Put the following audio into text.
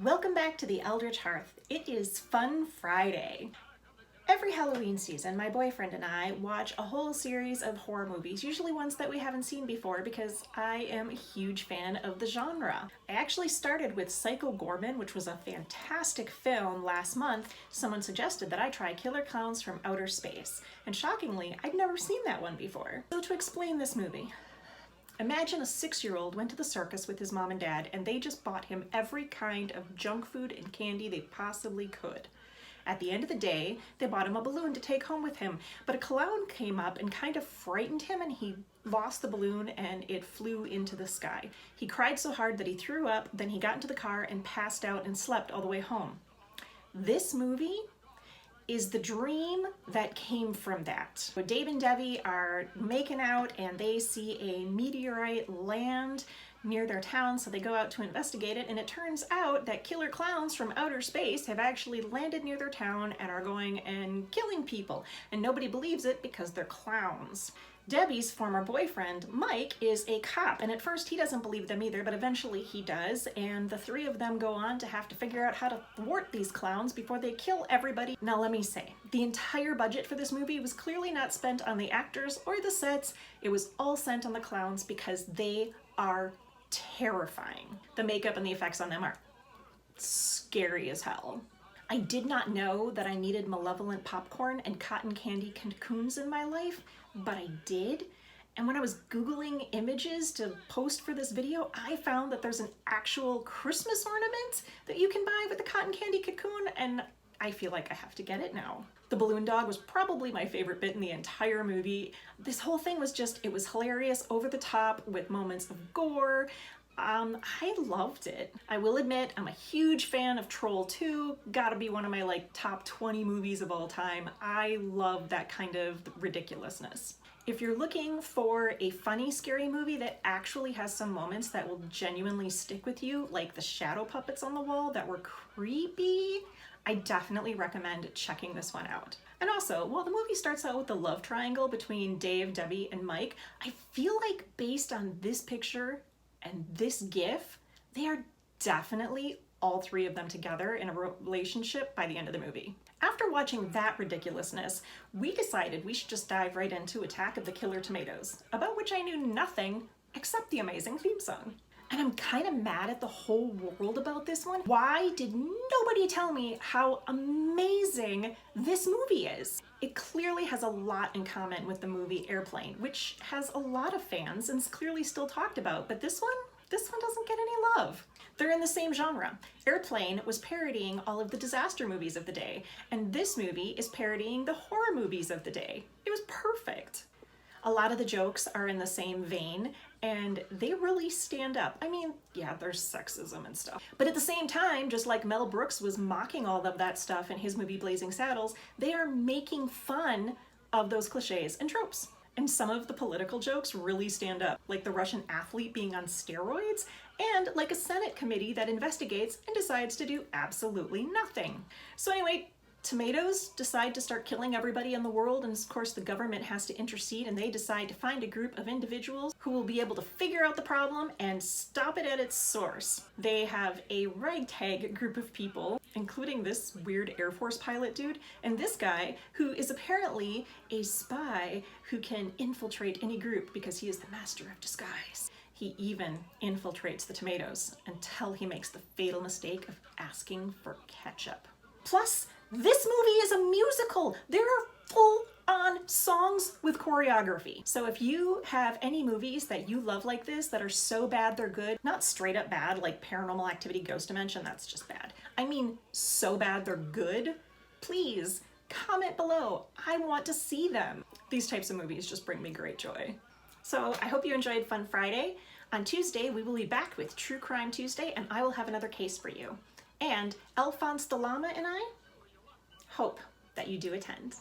Welcome back to the Eldritch Hearth. It is Fun Friday. Every Halloween season, my boyfriend and I watch a whole series of horror movies, usually ones that we haven't seen before because I am a huge fan of the genre. I actually started with Psycho Gorman, which was a fantastic film last month. Someone suggested that I try Killer Klowns from Outer Space, and shockingly, I'd never seen that one before. So to explain this movie, imagine a 6-year-old went to the circus with his mom and dad and they just bought him every kind of junk food and candy they possibly could. At the end of the day, they bought him a balloon to take home with him, but a clown came up and kind of frightened him and he lost the balloon and it flew into the sky. He cried so hard that he threw up, then he got into the car and passed out and slept all the way home. This movie is the dream that came from that. So Dave and Debbie are making out and they see a meteorite land near their town, so they go out to investigate it, and it turns out that killer clowns from outer space have actually landed near their town and are going and killing people, and nobody believes it because they're clowns. Debbie's former boyfriend, Mike, is a cop, and at first he doesn't believe them either, but eventually he does, and the three of them go on to have to figure out how to thwart these clowns before they kill everybody. Now let me say, the entire budget for this movie was clearly not spent on the actors or the sets. It was all spent on the clowns because they are terrifying. The makeup and the effects on them are scary as hell. I did not know that I needed malevolent popcorn and cotton candy cocoons in my life, but I did. And when I was Googling images to post for this video, I found that there's an actual Christmas ornament that you can buy with a cotton candy cocoon, and I feel like I have to get it now. The balloon dog was probably my favorite bit in the entire movie. This whole thing was just, it was hilarious, over the top, with moments of gore. I loved it. I will admit, I'm a huge fan of Troll 2. Gotta be one of my top 20 movies of all time. I love that kind of ridiculousness. If you're looking for a funny, scary movie that actually has some moments that will genuinely stick with you, like the shadow puppets on the wall that were creepy, I definitely recommend checking this one out. And also, while the movie starts out with the love triangle between Dave, Debbie, and Mike, I feel like based on this picture and this GIF, they are definitely all three of them together in a relationship by the end of the movie. After watching that ridiculousness, we decided we should just dive right into Attack of the Killer Tomatoes, about which I knew nothing except the amazing theme song. And I'm kind of mad at the whole world about this one. Why did nobody tell me how amazing this movie is? It clearly has a lot in common with the movie Airplane, which has a lot of fans and is clearly still talked about, but this one doesn't get any love. They're in the same genre. Airplane was parodying all of the disaster movies of the day, and this movie is parodying the horror movies of the day. It was perfect. A lot of the jokes are in the same vein, and they really stand up. I mean, yeah, there's sexism and stuff. But at the same time, just like Mel Brooks was mocking all of that stuff in his movie Blazing Saddles, they are making fun of those cliches and tropes. And some of the political jokes really stand up, like the Russian athlete being on steroids, and like a Senate committee that investigates and decides to do absolutely nothing. So anyway, tomatoes decide to start killing everybody in the world, and of course the government has to intercede, and they decide to find a group of individuals who will be able to figure out the problem and stop it at its source. They have a ragtag group of people, including this weird Air Force pilot dude, and this guy who is apparently a spy who can infiltrate any group because he is the master of disguise. He even infiltrates the tomatoes until he makes the fatal mistake of asking for ketchup. Plus, this movie is a musical. There are full-on songs with choreography. So if you have any movies that you love like this that are so bad they're good, not straight up bad like Paranormal Activity Ghost Dimension, that's just bad. I mean so bad they're good, please comment below. I want to see them. These types of movies just bring me great joy. So I hope you enjoyed Fun Friday. On Tuesday, we will be back with True Crime Tuesday, and I will have another case for you. And Alphonse the Llama and I hope that you do attend.